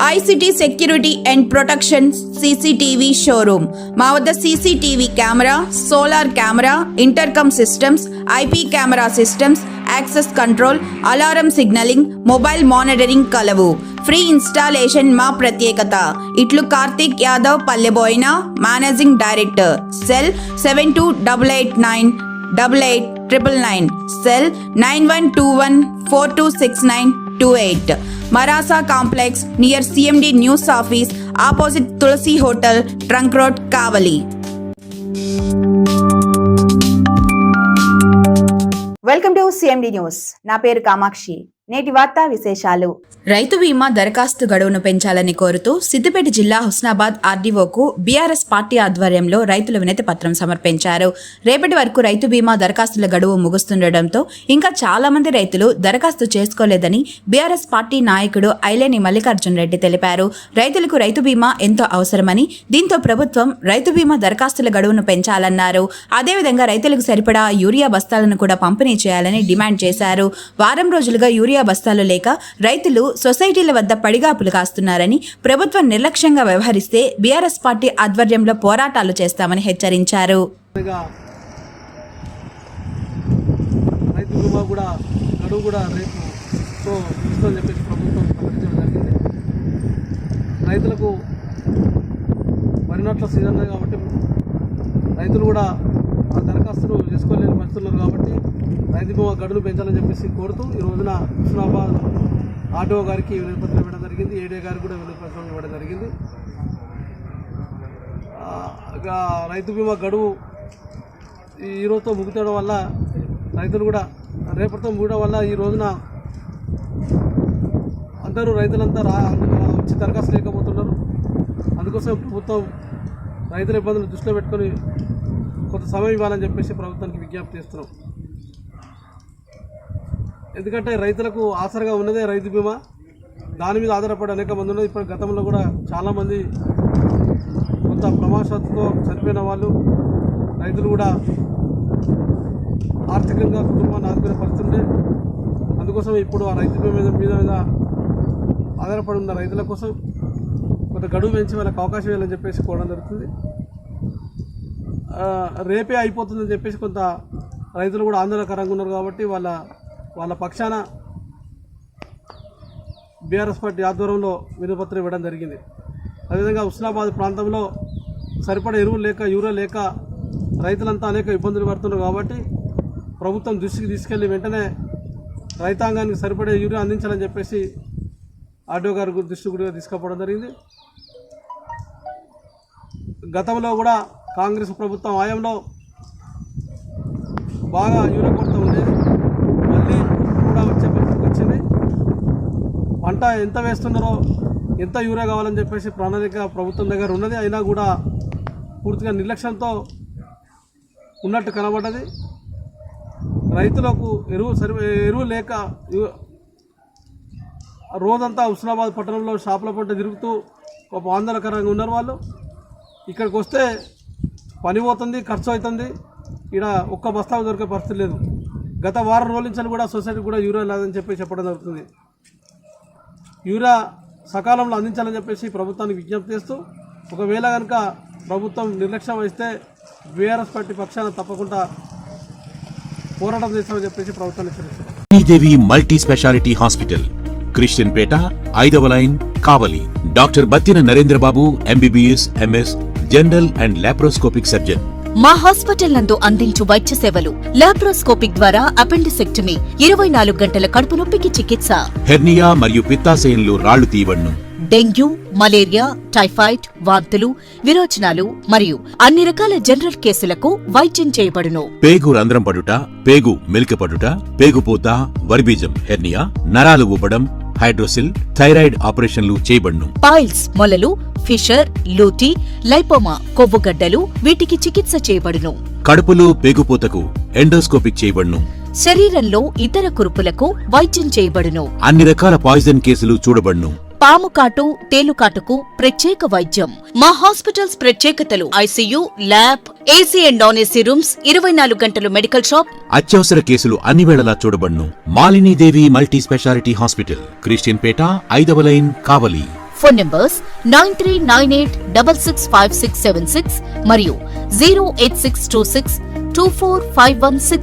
ICT Security and Protection CCTV showroom. మా వద్ద CCTV camera, solar camera, intercom systems, IP camera systems, access control, alarm signalling, mobile monitoring కలవు. Free installation మా ప్రత్యేకత. ఇట్లు Karthik Yadav Palleboina, managing director. Cell 7288988999. Cell 9121426928. Marasa Complex near CMD News Office opposite Tulsi Hotel, Trunk Road, Kavali. Welcome to CMD news. నా పేరు కామాక్షి. నేటి వార్తా విశేషాలు. రైతు బీమా దరఖాస్తు గడువును పెంచాలని కోరుతూ సిద్దిపేట జిల్లా హుస్నాబాద్ ఆర్డీఓకు బీఆర్ఎస్ పార్టీ ఆధ్వర్యంలో రైతులు వినతి పత్రం సమర్పించారు. రేపటి వరకు రైతు బీమా దరఖాస్తుల గడువు ముగుస్తుండటంతో ఇంకా చాలా మంది రైతులు దరఖాస్తు చేసుకోలేదని బీఆర్ఎస్ పార్టీ నాయకుడు ఐలేని మల్లికార్జున్ రెడ్డి తెలిపారు. రైతులకు రైతు బీమా ఎంతో అవసరమని, దీంతో ప్రభుత్వం రైతు బీమా దరఖాస్తుల గడువును పెంచాలన్నారు. అదేవిధంగా రైతులకు సరిపడా యూరియా బస్తాలను కూడా పంపిణీ చేయాలని డిమాండ్ చేశారు. వారం రోజులుగా యూరియా బస్తాలు లేక రైతులు సొసైటీల వద్ద పడిగాపులు కాస్తున్నారని, ప్రభుత్వం నిర్లక్ష్యంగా వ్యవహరిస్తే బీఆర్ఎస్ పార్టీ ఆధ్వర్యంలో పోరాటాలు చేస్తామని హెచ్చరించారు. రైతులకు వరినట్ల సీజన్ కాబట్టి రైతులు కూడా ఆ దరఖాస్తులు చేసుకోలేని పరిస్థితులు కాబట్టి రైతు బీమా గడువులు పెంచాలని చెప్పేసి కోరుతూ ఈ రోజున హుస్నాబాద్ ఆర్డీఓ గారికి వినతిపత్రం ఇవ్వడం జరిగింది. ఏడీ గారికి కూడా వినతిపత్రం ఇవ్వడం జరిగింది. రైతు బీమా గడువు ఈరోజుతో ముగితడం వల్ల రైతులు కూడా రేపటితో ముగడం వల్ల ఈ రోజున అందరూ రైతులంతా వచ్చి దరఖాస్తు లేకపోతున్నారు. అందుకోసం ప్రభుత్వం రైతుల ఇబ్బందులు దృష్టిలో పెట్టుకొని కొంత సమయం ఇవ్వాలని చెప్పేసి ప్రభుత్వానికి విజ్ఞప్తి చేస్తున్నాం. ఎందుకంటే రైతులకు ఆసరగా ఉన్నదే రైతు బీమా. దాని మీద ఆధారపడి అనేక మంది ఉన్నది. ఇప్పుడు గతంలో కూడా చాలామంది కొంత ప్రమాదవశాత్తు చనిపోయిన వాళ్ళు రైతులు కూడా ఆర్థికంగా కుటుంబాన్ని ఆదుకునే పరిస్థితి ఉండే. అందుకోసం ఇప్పుడు ఆ రైతు బీమా మీద ఆధారపడి ఉన్న రైతుల కోసం కొంత గడువు పెంచి వాళ్ళకి అవకాశం ఇవ్వాలని చెప్పేసి కోరడం జరుగుతుంది. రేపే అయిపోతుందని చెప్పేసి కొంత రైతులు కూడా ఆందోళనకరంగా ఉన్నారు కాబట్టి వాళ్ళ పక్షాన బీఆర్ఎస్ పార్టీ ఆధ్వర్యంలో వినతిపత్రం ఇవ్వడం జరిగింది. అదేవిధంగా హుస్నాబాద్ ప్రాంతంలో సరిపడా ఎరువులు లేక యూరియా లేక రైతులంతా అనేక ఇబ్బందులు పడుతున్నారు కాబట్టి ప్రభుత్వం దృష్టికి తీసుకెళ్లి వెంటనే రైతాంగానికి సరిపడే యూరియా అందించాలని చెప్పేసి ఆర్డీఓ గారి దృష్టి కూడా తీసుకుపోవడం జరిగింది. గతంలో కూడా కాంగ్రెస్ ప్రభుత్వం హయాంలో బాగా యూరియా కొరత ఉండేది. మళ్ళీ కూడా వచ్చే పరిస్థితికి వచ్చింది. పంట ఎంత వేస్తున్నారో, ఎంత యూరియా కావాలని చెప్పేసి ప్రణాళిక ప్రభుత్వం దగ్గర ఉన్నది. అయినా కూడా పూర్తిగా నిర్లక్ష్యంతో ఉన్నట్టు కనబడ్డది. రైతులకు ఎరువు లేక రోజంతా హుస్నాబాద్ పట్టణంలో షాపుల పంట తిరుగుతూ ఒక ఆందోళనకరంగా ఉన్నారు వాళ్ళు. ఇక్కడికి వస్తే పని పోతుంది, ఖర్చు అవుతుంది. ఇక్కడ ఒక్క బస్తా దొరికే పరిస్థితి లేదు. గత వారం రోజుల నుంచి కూడా సొసైటీ కూడా యూరియా లేదని చెప్పి చెప్పడం జరుగుతుంది. యూరియా సకాలంలో అందించాలని చెప్పేసి ప్రభుత్వానికి విజ్ఞప్తి చేస్తూ, ఒకవేళ కనుక ప్రభుత్వం నిర్లక్ష్యం వహిస్తే బీఆర్ఎస్ పార్టీ పక్షాన తప్పకుండా పోరాటం చేస్తామని చెప్పేసి ప్రభుత్వాన్ని హెచ్చరిస్తారు. దేవి multi speciality hospital, Christian Peta, 5వ line, Kavali. Doctor Battina Narendra Babu, MBBS, MS, general and laparoscopic surgeon. మా హాస్పిటల్ నందు అందించు వైద్య సేవలు: లాప్రోస్కోపిక్ ద్వారా అపెండిసెక్టమీ, 24 గంటల కడుపు నొప్పికి చికిత్స, హెర్నియా మరియు పిత్తాశయంలో రాళ్లు తీయబడును, డెంగ్యూ, మలేరియా, టైఫాయిడ్, వాంతులు, విరోచనాలు మరియు అన్ని రకాల జనరల్ కేసులకు వైద్యం చేయబడును. పేగు రంధ్రం పడుట, పేగు మెలికపడుట, పేగుపూత, వర్బీజం, హెర్నియా, నరాలు ఊపడం, హైడ్రోసిల్, థైరాయిడ్ ఆపరేషన్లు చేయబడును. పైల్స్, మొలలు, ఫిషర్, లూటీ, లైపోమా, కొవ్వుగడ్డలు, వీటికి చికిత్స చేయబడును. కడుపులో పేగుపూతకు ఎండోస్కోపిక్ చేయబడును. శరీరంలో ఇతర కురుపులకు వైద్యం చేయబడును. అన్ని రకాల పాయిజన్ కేసులు చూడబడును. పాము కాటు, తేలుకాటుకు ప్రత్యేక వైద్యం. మా హాస్పిటల్స్ ప్రత్యేకతలు: ICU, lab, AC and non AC rooms, 24 గంటలు మెడికల్ షాప్. అత్యవసర కేసులు అన్ని వేళలా చూడబడును. Malinidevi multi speciality hospital, Christian Peta, 5వ లైన్, కావలి. ఫోన్ నంబర్స్ 9398665676 మరియు 08626245166.